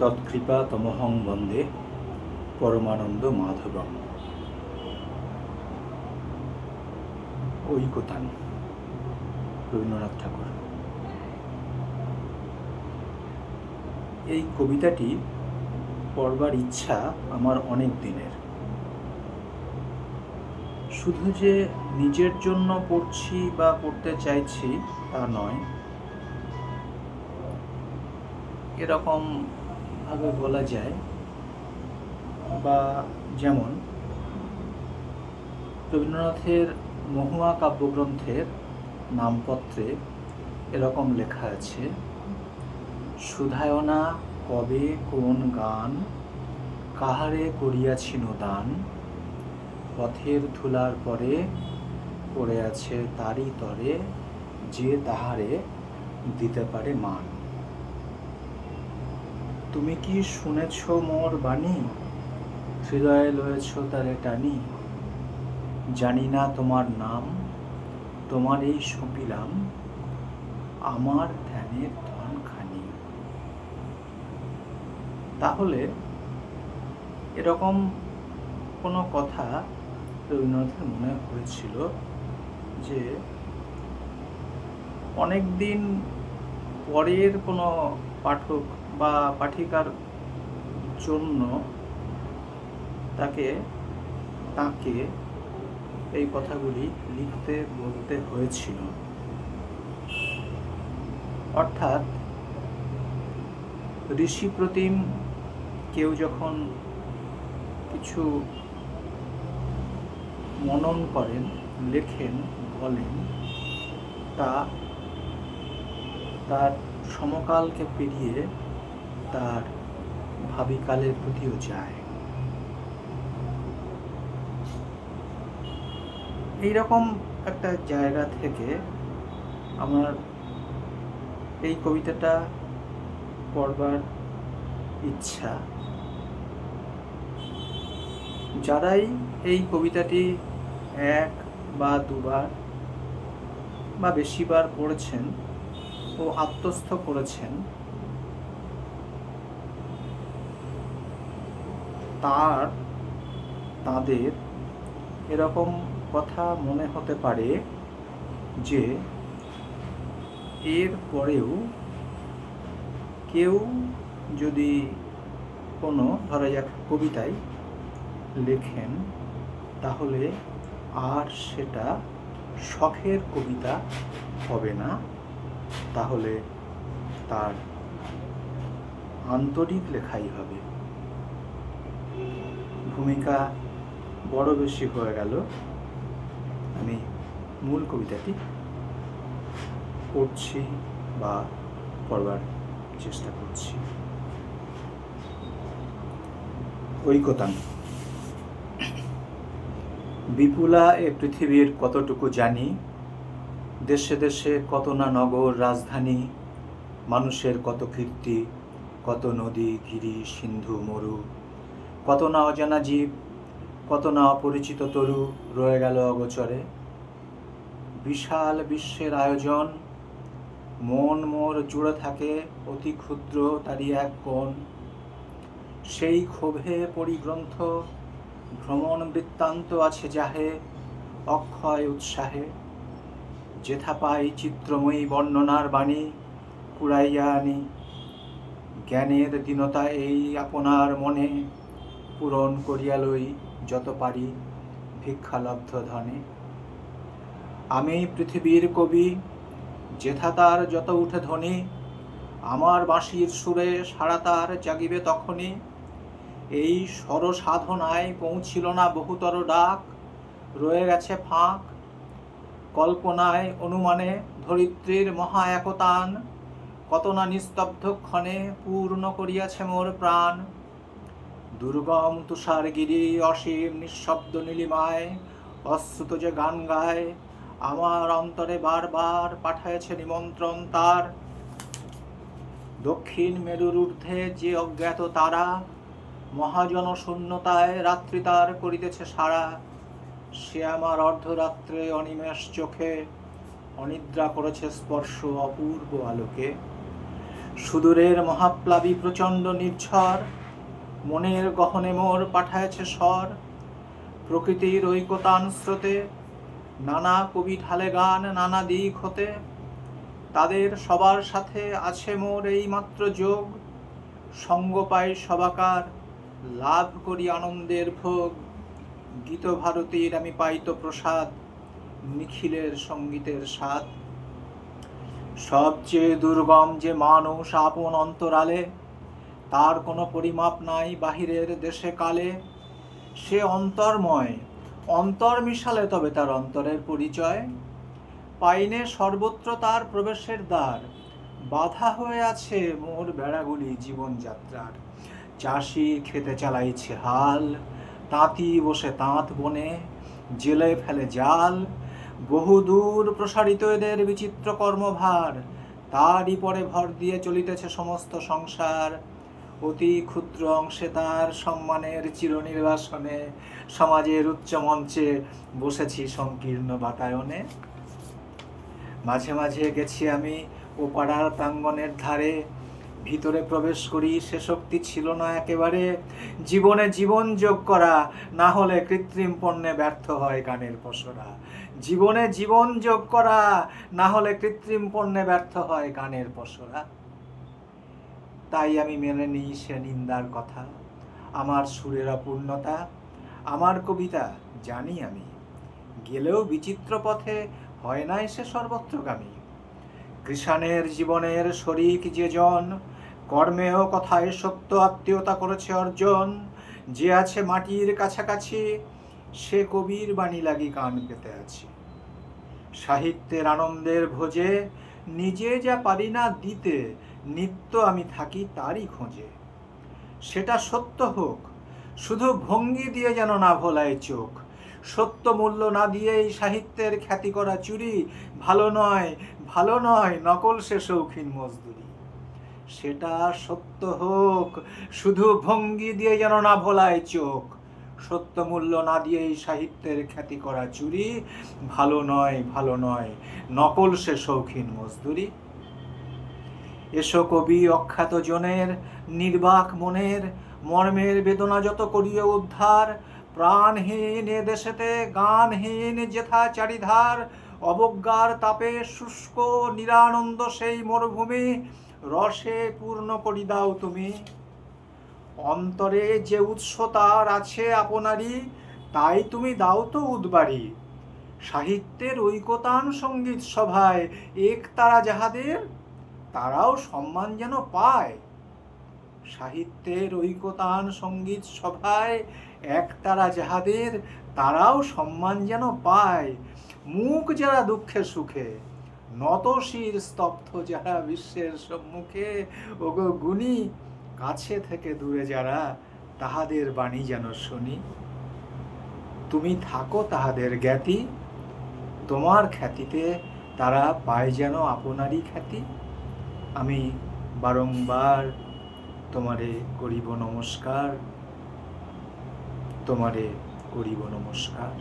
তৎকৃপা তমহং বন্দে পরমানন্দ মাধবম। ঐকতান, রবীন্দ্রনাথ ঠাকুর। এই কবিতাটি পড়বার ইচ্ছা আমার অনেক দিনের। শুধু যে নিজের জন্য পড়ছি বা পড়তে চাইছি তা নয়, এরকম ভাবে বলা যায়। বা যেমন রবীন্দ্রনাথের মহুয়া কাব্যগ্রন্থের নামপত্রে এরকম লেখা আছে: সুধায়না কবে কোন গান, কাহারে করিয়াছিল দান, পথের ধুলার পরে পড়ে আছে তারই তরে, যে তাহারে দিতে পারে মান। তুমি কি শুনেছ মোর বাণী, হৃদয়ে লয়েছ তারে টানি, জানি না তোমার নাম, তোমার এই সঁপিলাম আমার ধ্যানের ধনখানি। তাহলে এরকম কোনো কথা রবীন্দ্রনাথের মনে হয়েছিল যে অনেক দিন পরের কোনো পাঠক বা পাঠিকার জন্য তাকে এই কথাগুলি লিখতে বলতে হয়েছিল। অর্থাৎ ঋষি প্রতিম কেউ যখন কিছু মনন করেন, লেখেন, বলেন, তা তার সমকালকে পেরিয়ে তার ভাবিকালের প্রতিও যায়। এইরকম একটা জায়গা থেকে আমার এই কবিতাটা পড়বার ইচ্ছা। যারাই এই কবিতাটি এক বা দুবার বা বেশিবার পড়েছেন ও আত্মস্থ করেছেন, তাদের এরকম কথা মনে হতে পারে যে এর পরেও কেউ যদি কোনো, ধরা যাক, কবিতায় লেখেন, তাহলে আর সেটা শখের কবিতা হবে না, তাহলে তার আন্তরিক লেখাই হবে। ভূমিকা বড় বেশি হয়ে গেল, আমি মূল কবিতাটি পড়ছি বা পড়বার চেষ্টা করছি। ঐকতান। বিপুলা এ পৃথিবীর কতটুকু জানি, দেশে দেশে কত না নগর রাজধানী, মানুষের কত কীর্তি, কত নদী গিরি সিন্ধু মরু, কত না অজানা জীব, কত না অপরিচিত তরু রয়ে গেল অগোচরে। বিশাল বিশ্বের আয়োজন, মন মোর জুড়ে থাকে অতি ক্ষুদ্র তারই এক কোণ। সেই ক্ষোভে পরিগ্রন্থ ভ্রমণ বৃত্তান্ত আছে যাহে, অক্ষয় উৎসাহে যেথা পাই চিত্রময়ী বর্ণনার বাণী কুড়াইয়া আনি। জ্ঞানের দীনতা এই আপনার মনে, পূরণ করিয়া লই যত পারি ভিক্ষালব্ধ ধনে। আমি পৃথিবীর কবি, যেথা তার যত উঠে ধ্বনি, আমার বাঁশির সুরে সারা তার জাগিবে তখনই। এই স্বরসাধনায় পৌঁছিল না বহুতর ডাক, রয়ে গেছে ফাঁক কল্পনায় অনুমানে ধরিত্রীর মহা একতান, কত না নিস্তব্ধ ক্ষণে পূর্ণ করিয়াছে মোর প্রাণ। দুর্গম তুষারগিরি অসীম নিঃশব্দ নীলিমায় অশ্রুত যে গান গায়, আমার অন্তরে বারবার পাঠাইছে নিমন্ত্রণ তার। দক্ষিণ মেরুর ঊর্ধ্বে যে অজ্ঞাত তারা, মহাজন শূন্যতায় রাত্রি তার করিতেছে সারা। সে আমার অর্ধরাত্রে অনিমেষ চোখে অনিদ্রা করেছে স্পর্শ অপূর্ব আলোকে। সুদূরের মহাপ্লাবী প্রচণ্ড নির্ঝর মনের গহনে মোর পাঠায়েছে স্বর। প্রকৃতির ঐকতান স্রোতে নানা কবি ঢালে গান নানা দিক হতে। তাদের সবার সাথে আছে মোর এইমাত্র যোগ। সঙ্গ পাই সবাকার, লাভ করি আনন্দের ভোগ। গীতভারতীর আমি পাইত প্রসাদ, নিখিলের সঙ্গীতের স্বাদ। সবচেয়ে দুর্গম যে মানুষ আপন অন্তরালে, তার কোনো পরিমাপ নাই বাহিরের দেশে কালে। সে অন্তর্ময়, অন্তর মিশালে তবে তার অন্তরের পরিচয়। পাইনে সর্বত্র তার প্রবেশের দ্বার, বাধা হয়ে আছে মোর বেড়াগুলি জীবনযাত্রার। চাষি খেতে চালাইছে হাল, তাঁতি বসে তাঁত বনে, জেলে ফেলে জাল। বহুদূর প্রসারিত এদের বিচিত্র কর্মভার, তারই পরে ভর দিয়ে চলিতেছে সমস্ত সংসার। অতি ক্ষুদ্র অংশে তার সম্মানের চিরনির্বাসনে, সমাজের উচ্চ মঞ্চে বসেছি সংকীর্ণ বাতায়নে। মাঝে মাঝে গেছি আমি ও পাড়ার প্রাঙ্গণের ধারে, ভিতরে প্রবেশ করি সে শক্তি ছিল না একেবারে। জীবনে জীবন যোগ করা, না হলে কৃত্রিম পণ্যে ব্যর্থ হয় গানের পসরা। জীবনে জীবন যোগ করা, না হলে কৃত্রিম পণ্যে ব্যর্থ হয় গানের পসরা। তাই আমি মেনে নিই সে নিন্দার কথা, আমার সুরের অপূর্ণতা। আমার কবিতা জানি আমি, গেলেও বিচিত্র পথে হয় নাই সে সর্বত্রগামী। কৃষাণের জীবনের শরিক যে জন, কর্মেও কথায় সত্য আত্মীয়তা করেছে অর্জন। যে আছে মাটির কাছাকাছি, সে কবির বাণী লাগি কান পেতে আছে। সাহিত্যের আনন্দের ভোজে নিজে যা পারি না দিতে, নিত্য আমি থাকি তারই খোঁজে। সেটা সত্য হোক, শুধু ভঙ্গি দিয়ে যেন না ভোলায় চোখ। সত্য মূল্য না দিয়েই সাহিত্যের খ্যাতি করা চুরি, ভালো নয়, ভালো নয়, নকল সে শৌখিন মজদুরি। সেটা সত্য হোক, শুধু ভঙ্গি দিয়ে যেন না ভোলায় চোখ। সত্য মূল্য না দিয়েই সাহিত্যের খ্যাতি করা চুরি, ভালো নয়, ভালো নয়, নকল সে শৌখিন মজদুরি। এসো কবি অখ্যাত জনের, নির্বাক মনের, মর্মের বেদনা যত করিও উদ্ধার। প্রাণহীন এ দেশেতে গানহীন যেথা চারিধার, অবজ্ঞার তাপে শুষ্ক নিরানন্দ সেই মরুভূমি, রসে পূর্ণ করি দাও তুমি। অন্তরে যে উৎস তার আছে আপনারই, তাই তুমি দাও তো উদ্বাড়ি। সাহিত্যের ঐকতান সঙ্গীত সভায় এক তারা যাহাদের, তারাও সম্মান যেন পায়। সাহিত্যের ঐকতান সঙ্গীত সভায় একতারা যাহাদের, তারাও সম্মান যেন পায়। মুখ যারা দুঃখে সুখে, নত শির স্তব্ধ যারা বিশ্বের সম্মুখে, ওগো গুণী কাছে থেকে দূরে যারা, তাহাদের বাণী যেন শুনি। তুমি থাকো তাহাদের জ্ঞাতি, তোমার খ্যাতিতে তারা পায় যেন আপনারই খ্যাতি। আমি বারংবার তোমারে করিব নমস্কার, তোমারে করিব নমস্কার।